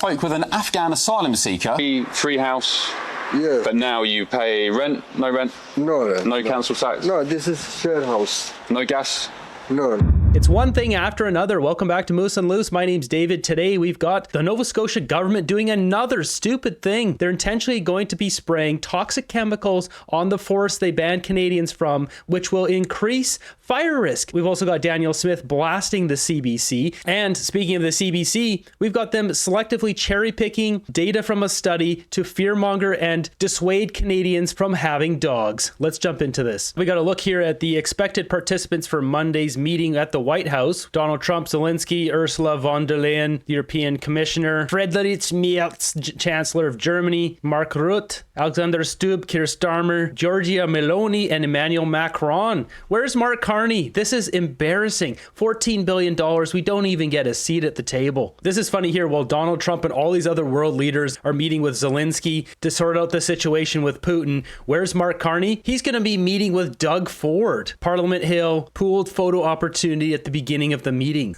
spoke with an Afghan asylum seeker. Free house. Yeah. But now you pay rent? No rent? No council tax? No, this is shared house. No gas? No. It's one thing after another. Welcome back to Moose and Loose. My name's David. Today we've got the Nova Scotia government doing another stupid thing. They're intentionally going to be spraying toxic chemicals on the forests they banned Canadians from, which will increase fire risk. We've also got Danielle Smith blasting the CBC. And speaking of the CBC, we've got them selectively cherry picking data from a study to fearmonger and dissuade Canadians from having dogs. Let's jump into this. We got a look here at the expected participants for Monday's meeting at the White House. Donald Trump, Zelensky, Ursula von der Leyen, European Commissioner, Friedrich Merz, Chancellor of Germany, Mark Rutte, Alexander Stubb, Keir Starmer, Giorgia Meloni, and Emmanuel Macron. Where's Mark Carney? This is embarrassing. $14 billion. We don't even get a seat at the table. This is funny here. While Donald Trump and all these other world leaders are meeting with Zelensky to sort out the situation with Putin, where's Mark Carney? He's going to be meeting with Doug Ford. Parliament Hill, pooled photo opportunity at the beginning of the meeting.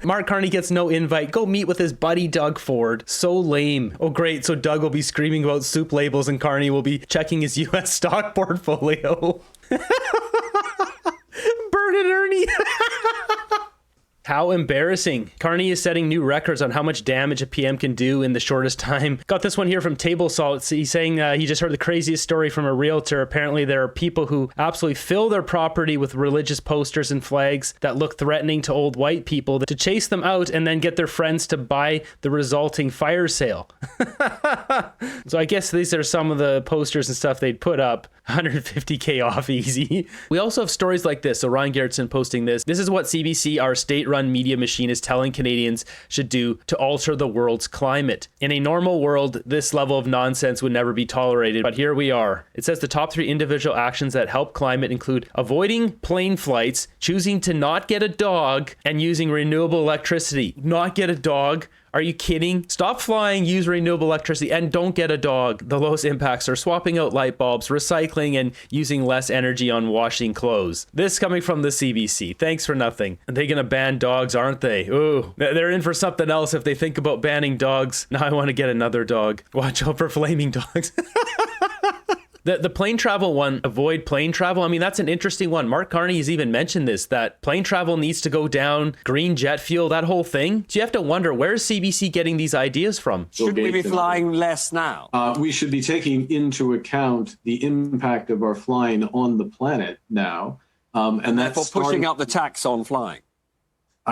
Mark Carney gets no invite. Go meet with his buddy Doug Ford. So lame. Oh great, so Doug will be screaming about soup labels and Carney will be checking his US stock portfolio. Bert and Ernie. How embarrassing. Carney is setting new records on how much damage a PM can do in the shortest time. Got this one here from Table Salt. He's saying he just heard the craziest story from a realtor. Apparently there are people who absolutely fill their property with religious posters and flags that look threatening to old white people to chase them out and then get their friends to buy the resulting fire sale. So I guess these are some of the posters and stuff they'd put up. 150K off easy. We also have stories like this. So Ryan Garrettson posting this. This is what CBC, our state-run media machine, is telling Canadians should do to alter the world's climate. In a normal world, this level of nonsense would never be tolerated, but here we are. It says the top 3 individual actions that help climate include avoiding plane flights, choosing to not get a dog, and using renewable electricity. Not get a dog? Are you kidding? Stop flying, use renewable electricity, and don't get a dog. The lowest impacts are swapping out light bulbs, recycling, and using less energy on washing clothes. This coming from the CBC. Thanks for nothing. Are they gonna ban dogs, aren't they? Ooh, they're in for something else if they think about banning dogs. Now I want to get another dog. Watch out for flaming dogs. The plane travel one, avoid plane travel. I mean, that's an interesting one. Mark Carney has even mentioned this, that plane travel needs to go down, green jet fuel, that whole thing. So you have to wonder, where's CBC getting these ideas from? Should we be flying less now? We should be taking into account the impact of our flying on the planet now. And that's for pushing up the tax on flying.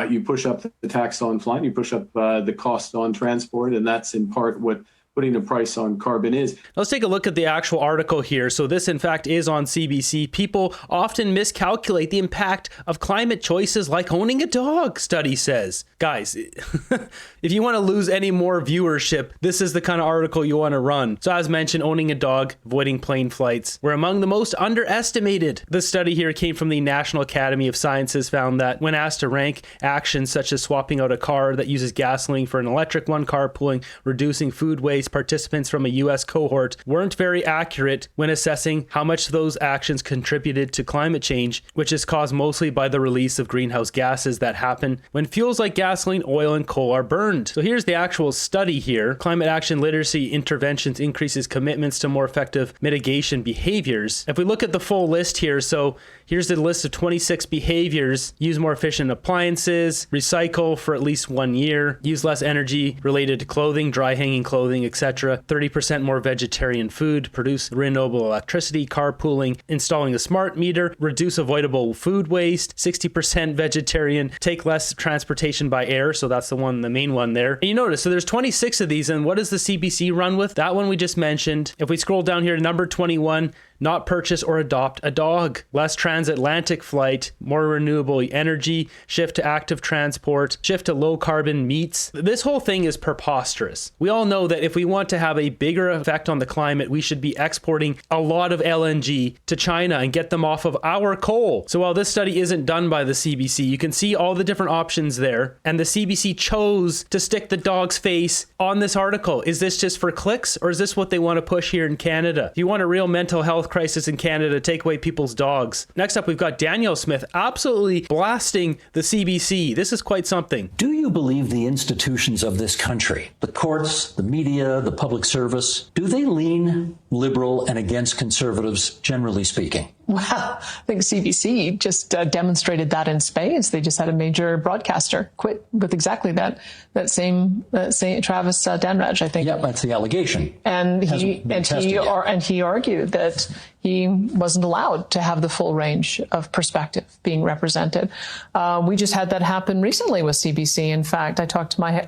You push up the tax on flying, you push up the cost on transport, and that's in part what putting a price on carbon is. Let's take a look at the actual article here. So this, in fact, is on CBC. People often miscalculate the impact of climate choices like owning a dog, study says. Guys, if you want to lose any more viewership, this is the kind of article you want to run. So as mentioned, owning a dog, avoiding plane flights were among the most underestimated. The study here came from the National Academy of Sciences, found that when asked to rank actions such as swapping out a car that uses gasoline for an electric one, carpooling, reducing food waste, participants from a US cohort weren't very accurate when assessing how much those actions contributed to climate change, which is caused mostly by the release of greenhouse gases that happen when fuels like gasoline, oil, and coal are burned. So here's the actual study here. Climate action literacy interventions increases commitments to more effective mitigation behaviors. If we look at the full list here, so here's the list of 26 behaviors. Use more efficient appliances, recycle for at least 1 year, use less energy related to clothing, dry hanging clothing, etc. 30% more vegetarian food, produce renewable electricity, carpooling, installing a smart meter, reduce avoidable food waste, 60% vegetarian, take less transportation by air. So that's the main one there. And you notice, so there's 26 of these, and what does the CBC run with? That one we just mentioned. If we scroll down here to number 21, not purchase or adopt a dog, less transatlantic flight, more renewable energy, shift to active transport, shift to low carbon meats. This whole thing is preposterous. We all know that if we want to have a bigger effect on the climate, we should be exporting a lot of LNG to China and get them off of our coal. So while this study isn't done by the CBC, you can see all the different options there. And the CBC chose to stick the dog's face on this article. Is this just for clicks, or is this what they want to push here in Canada? If you want a real mental health health crisis in Canada, take away people's dogs. Next up, we've got Danielle Smith absolutely blasting the CBC. This is quite something. Do you believe the institutions of this country, the courts, the media, the public service, do they lean liberal and against conservatives, generally speaking? Well, I think CBC just demonstrated that in spades. They just had a major broadcaster quit with exactly that same Travis Danraj, I think. Yeah, that's the allegation. And he argued that he wasn't allowed to have the full range of perspective being represented. We just had that happen recently with CBC. In fact, I talked to my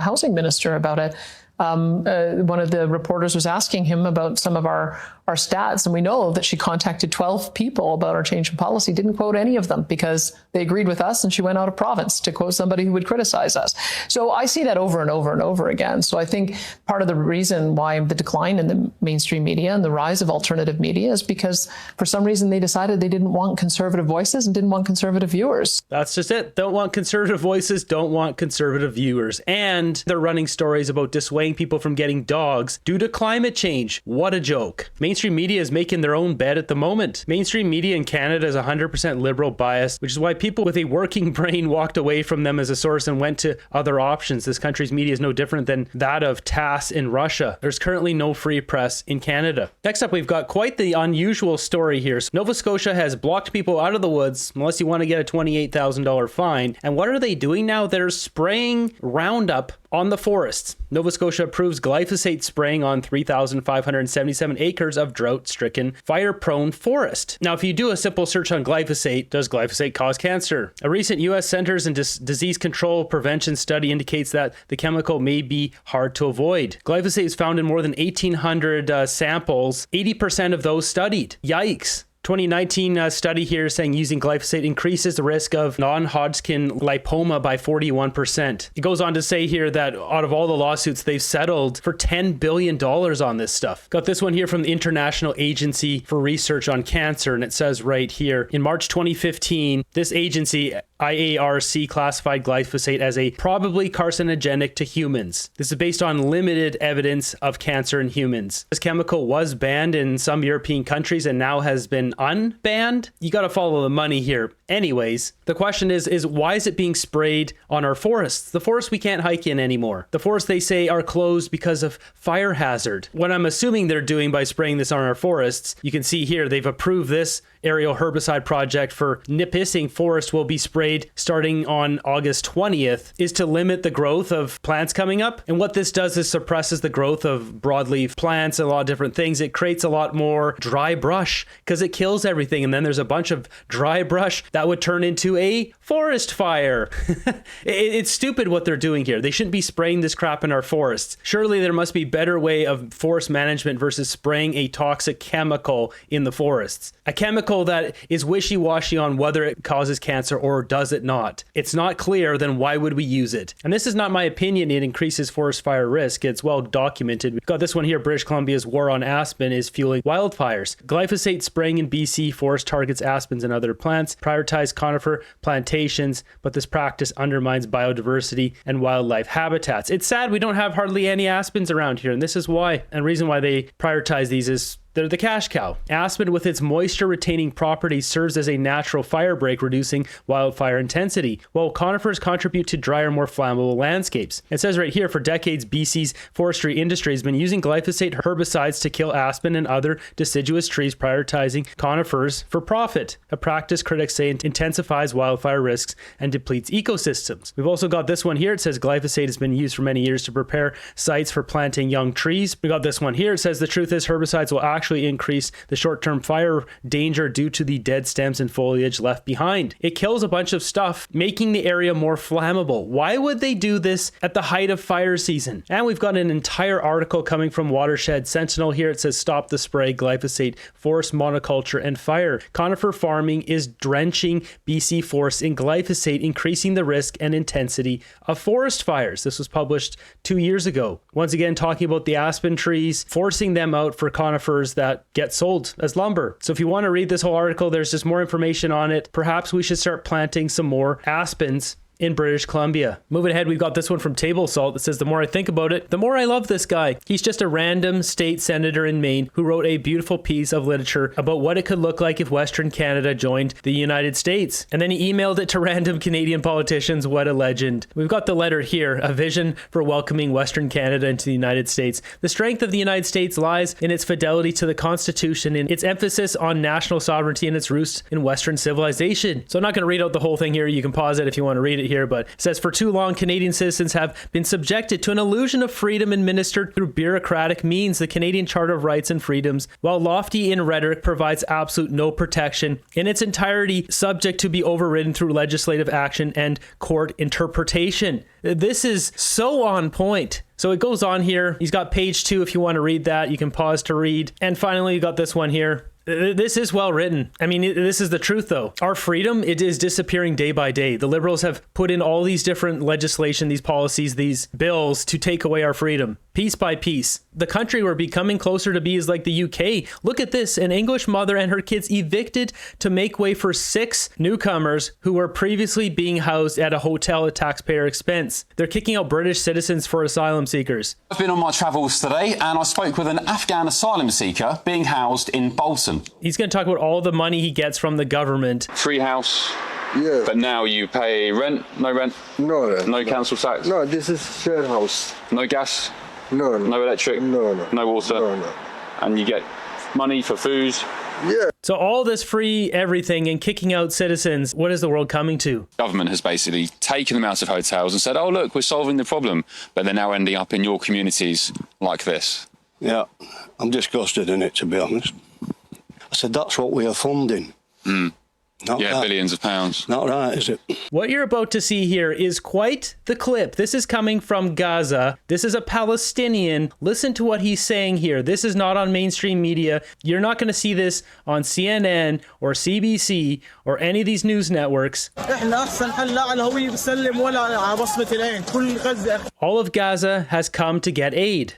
housing minister about it. One of the reporters was asking him about some of our stats, and we know that she contacted 12 people about our change in policy, didn't quote any of them because they agreed with us, and she went out of province to quote somebody who would criticize us. So I see that over and over and over again. So I think part of the reason why the decline in the mainstream media and the rise of alternative media is because for some reason they decided they didn't want conservative voices and didn't want conservative viewers. That's just it. Don't want conservative voices, don't want conservative viewers. And they're running stories about dissuading people from getting dogs due to climate change. What a joke. Mainstream media is making their own bed at the moment. Mainstream media in Canada is 100% liberal biased, which is why people with a working brain walked away from them as a source and went to other options. This country's media is no different than that of TASS in Russia. There's currently no free press in Canada. Next up, we've got quite the unusual story here. So Nova Scotia has blocked people out of the woods unless you want to get a $28,000 fine. And what are they doing now? They're spraying Roundup on the forests. Nova Scotia approves glyphosate spraying on 3,577 acres of drought-stricken, fire-prone forest. Now, if you do a simple search on glyphosate, does glyphosate cause cancer? A recent U.S. Centers and Disease Control Prevention study indicates that the chemical may be hard to avoid. Glyphosate is found in more than 1,800 samples, 80% of those studied. Yikes. 2019 study here saying using glyphosate increases the risk of non-Hodgkin lymphoma by 41%. It goes on to say here that out of all the lawsuits, they've settled for $10 billion on this stuff. Got this one here from the International Agency for Research on Cancer, and it says right here, in March 2015, this agency, IARC, classified glyphosate as a probably carcinogenic to humans. This is based on limited evidence of cancer in humans. This chemical was banned in some European countries and now has been unbanned. You got to follow the money here. Anyways, the question is why is it being sprayed on our forests? The forests we can't hike in anymore. The forests they say are closed because of fire hazard. What I'm assuming they're doing by spraying this on our forests, you can see here they've approved this aerial herbicide project for Nipissing Forest will be sprayed starting on August 20th, is to limit the growth of plants coming up. And what this does is suppresses the growth of broadleaf plants and a lot of different things. It creates a lot more dry brush because it kills everything. And then there's a bunch of dry brush that would turn into a forest fire. It's stupid what they're doing here. They shouldn't be spraying this crap in our forests. Surely there must be a better way of forest management versus spraying a toxic chemical in the forests. A chemical that is wishy-washy on whether it causes cancer or does it not. It's not clear, then why would we use it? And this is not my opinion. It increases forest fire risk. It's well documented. We've got this one here. British Columbia's war on aspen is fueling wildfires. Glyphosate spraying in BC forest targets aspens and other plants. Prioritize conifer plantations, but this practice undermines biodiversity and wildlife habitats. It's sad we don't have hardly any aspens around here, and this is why. And the reason why they prioritize these is they're the cash cow. Aspen, with its moisture-retaining properties, serves as a natural fire break, reducing wildfire intensity, while conifers contribute to drier, more flammable landscapes. It says right here, for decades, BC's forestry industry has been using glyphosate herbicides to kill aspen and other deciduous trees, prioritizing conifers for profit, a practice critics say intensifies wildfire risks and depletes ecosystems. We've also got this one here. It says glyphosate has been used for many years to prepare sites for planting young trees. We got this one here. It says the truth is herbicides will actually increase the short-term fire danger due to the dead stems and foliage left behind. It kills a bunch of stuff, making the area more flammable. Why would they do this at the height of fire season? And we've got an entire article coming from Watershed Sentinel here. It says stop the spray, glyphosate, forest monoculture, and fire. Conifer farming is drenching BC forests in glyphosate, increasing the risk and intensity of forest fires. This was published 2 years ago. Once again, talking about the aspen trees, forcing them out for conifers that get sold as lumber. So if you want to read this whole article, there's just more information on it. Perhaps we should start planting some more aspens in British Columbia. Moving ahead, we've got this one from Table Salt that says, the more I think about it, the more I love this guy. He's just a random state senator in Maine who wrote a beautiful piece of literature about what it could look like if Western Canada joined the United States. And then he emailed it to random Canadian politicians. What a legend. We've got the letter here, a vision for welcoming Western Canada into the United States. The strength of the United States lies in its fidelity to the Constitution, in its emphasis on national sovereignty and its roots in Western civilization. So I'm not going to read out the whole thing here. You can pause it if you want to read it here, but it says, for too long, Canadian citizens have been subjected to an illusion of freedom administered through bureaucratic means. The Canadian Charter of Rights and Freedoms, while lofty in rhetoric, provides absolute no protection in its entirety, subject to be overridden through legislative action and court interpretation. This is so on point. So it goes on here. He's got page 2 if you want to read that. You can pause to read. And finally, you got this one here. This is well written. I mean, this is the truth, though. Our freedom, it is disappearing day by day. The Liberals have put in all these different legislation, these policies, these bills to take away our freedom, piece by piece. The country we're becoming closer to be is like the UK. Look at this. An English mother and her kids evicted to make way for 6 newcomers who were previously being housed at a hotel at taxpayer expense. They're kicking out British citizens for asylum seekers. I've been on my travels today and I spoke with an Afghan asylum seeker being housed in Bolton. He's going to talk about all the money he gets from the government. Free house. Yeah. But now you pay rent, no rent, no council tax. No, this is shared house. No gas, No. no electric, No water. No. And you get money for food. Yeah. So all this free everything and kicking out citizens, what is the world coming to? Government has basically taken them out of hotels and said, oh, look, we're solving the problem. But they're now ending up in your communities like this. Yeah, I'm disgusted in it, to be honest. I said, that's what we are funding. Not Yeah, that. billions of pounds. Not right, is it? What you're about to see here is quite the clip. This is coming from Gaza. This is a Palestinian. Listen to what he's saying here. This is not on mainstream media. You're not going to see this on CNN or CBC or any of these news networks. All of Gaza has come to get aid.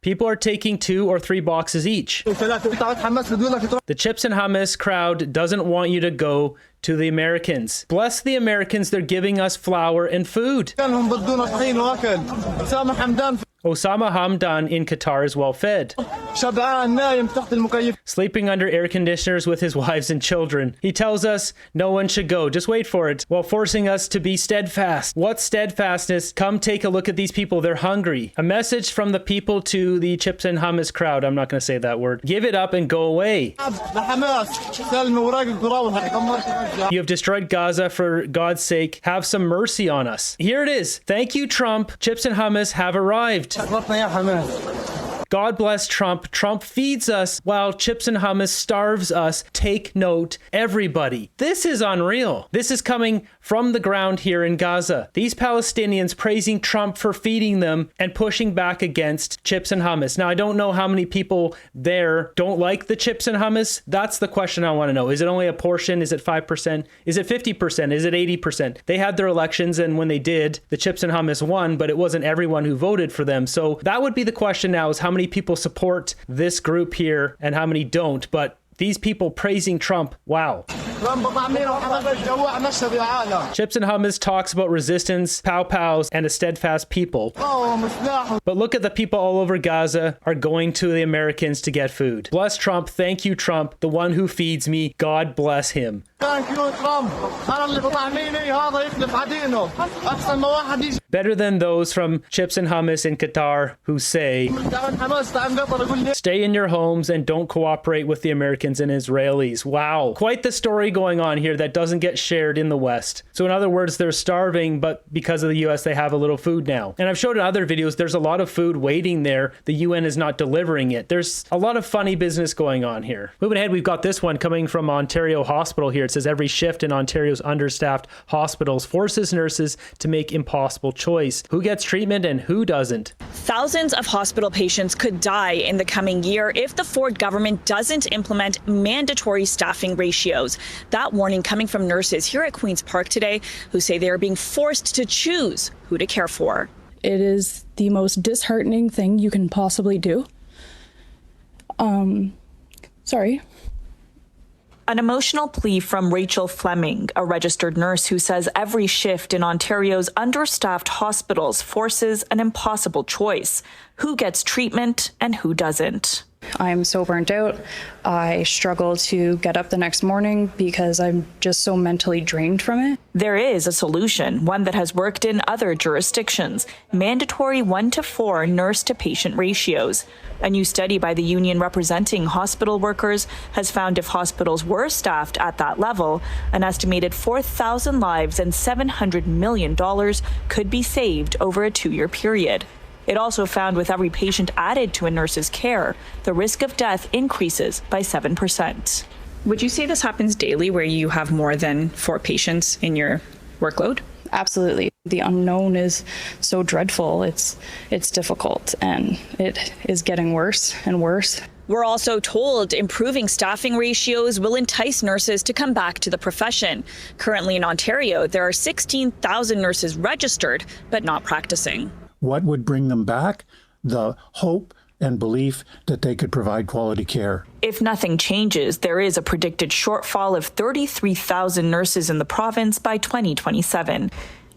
People are taking 2 or 3 boxes each. The chips and hummus crowd doesn't want you to go to the Americans. Bless the Americans, they're giving us flour and food. Osama Hamdan in Qatar is well fed, sleeping under air conditioners with his wives and children. He tells us no one should go, just wait for it, while forcing us to be steadfast. What steadfastness? Come take a look at these people, they're hungry. A message from the people to the chips and hummus crowd. I'm not going to say that word. Give it up and go away. You have destroyed Gaza. For God's sake, have some mercy on us. Here it is. Thank you, Trump. Chips and hummus have arrived. God bless Trump. Trump feeds us while chips and hummus starves us. Take note, everybody. This is unreal. This is coming from the ground here in Gaza. These Palestinians praising Trump for feeding them and pushing back against chips and hummus. Now, I don't know how many people there don't like the chips and hummus. That's the question I want to know. Is it only a portion? Is it 5%? Is it 50%? Is it 80%? They had their elections, and when they did, the chips and hummus won, but it wasn't everyone who voted for them. So that would be the question now, is how many people support this group here and how many don't. But these people praising Trump, wow. Chips and hummus talks about resistance, pow-pows, and a steadfast people. But look at the people all over Gaza are going to the Americans to get food. Bless Trump. Thank you, Trump, the one who feeds me. God bless him. Better than those from Chips and Hummus in Qatar who say, stay in your homes and don't cooperate with the Americans and Israelis. Wow. Quite the story going on here that doesn't get shared in the West. So in other words, they're starving, but because of the US, they have a little food now. And I've showed in other videos, there's a lot of food waiting there. The UN is not delivering it. There's a lot of funny business going on here. Moving ahead, we've got this one coming from Ontario Hospital here. It says every shift in Ontario's understaffed hospitals forces nurses to make impossible choice. Who gets treatment and who doesn't? Thousands of hospital patients could die in the coming year if the Ford government doesn't implement mandatory staffing ratios. That warning coming from nurses here at Queen's Park today who say they are being forced to choose who to care for. It is the most disheartening thing you can possibly do. Sorry. An emotional plea from Rachel Fleming, a registered nurse who says every shift in Ontario's understaffed hospitals forces an impossible choice: who gets treatment and who doesn't. I'm so burnt out. I struggle to get up the next morning because I'm just so mentally drained from it. There is a solution, one that has worked in other jurisdictions: mandatory 1-to-4 nurse-to-patient ratios. A new study by the union representing hospital workers has found if hospitals were staffed at that level, an estimated 4,000 lives and $700 million could be saved over a 2-year period. It also found with every patient added to a nurse's care, the risk of death increases by 7%. Would you say this happens daily, where you have more than 4 patients in your workload? Absolutely. The unknown is so dreadful. It's difficult, and it is getting worse and worse. We're also told improving staffing ratios will entice nurses to come back to the profession. Currently in Ontario, there are 16,000 nurses registered, but not practicing. What would bring them back? The hope and belief that they could provide quality care. If nothing changes, there is a predicted shortfall of 33,000 nurses in the province by 2027.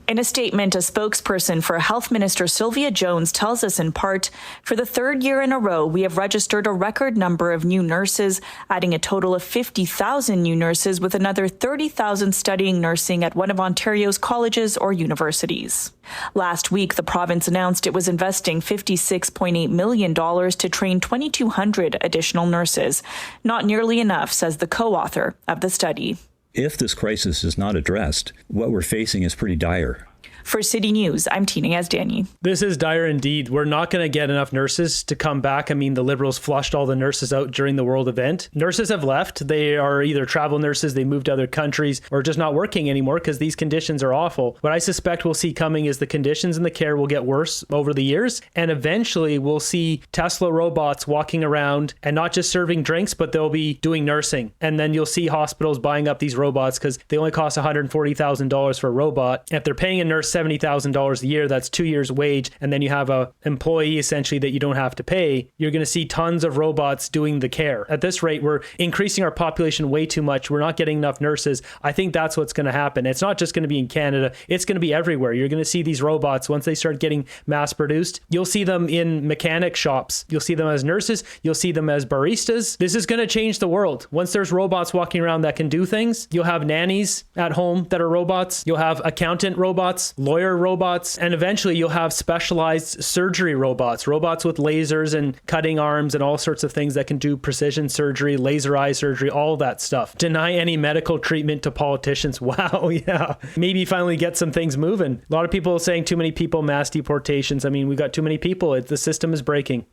In a statement, a spokesperson for Health Minister Sylvia Jones tells us in part, for the 3rd year in a row, we have registered a record number of new nurses, adding a total of 50,000 new nurses, with another 30,000 studying nursing at one of Ontario's colleges or universities. Last week, the province announced it was investing $56.8 million to train 2,200 additional nurses. Not nearly enough, says the co-author of the study. If this crisis is not addressed, what we're facing is pretty dire. For City News, I'm Tina Yazdani. This is dire indeed. We're not going to get enough nurses to come back. I mean, the Liberals flushed all the nurses out during the World event. Nurses have left. They are either travel nurses, they moved to other countries, or just not working anymore because these conditions are awful. What I suspect we'll see coming is the conditions and the care will get worse over the years, and eventually we'll see Tesla robots walking around and not just serving drinks, but they'll be doing nursing. And then you'll see hospitals buying up these robots because they only cost $140,000 for a robot. If they're paying a nurse $70,000 a year, that's 2 years' wage, and then you have a employee essentially that you don't have to pay. You're going to see tons of robots doing the care. At this rate, we're increasing our population way too much. We're not getting enough nurses. I think that's what's going to happen. It's not just going to be in Canada. It's going to be everywhere. You're going to see these robots, once they start getting mass produced, you'll see them in mechanic shops. You'll see them as nurses. You'll see them as baristas. This is going to change the world. Once there's robots walking around that can do things, you'll have nannies at home that are robots. You'll have accountant robots, lawyer robots, and eventually you'll have specialized surgery robots with lasers and cutting arms and all sorts of things that can do precision surgery, laser eye surgery, all that stuff. Deny any medical treatment to politicians. Wow, yeah. Maybe finally get some things moving. A lot of people saying too many people, mass deportations. I mean, we got too many people. The system is breaking.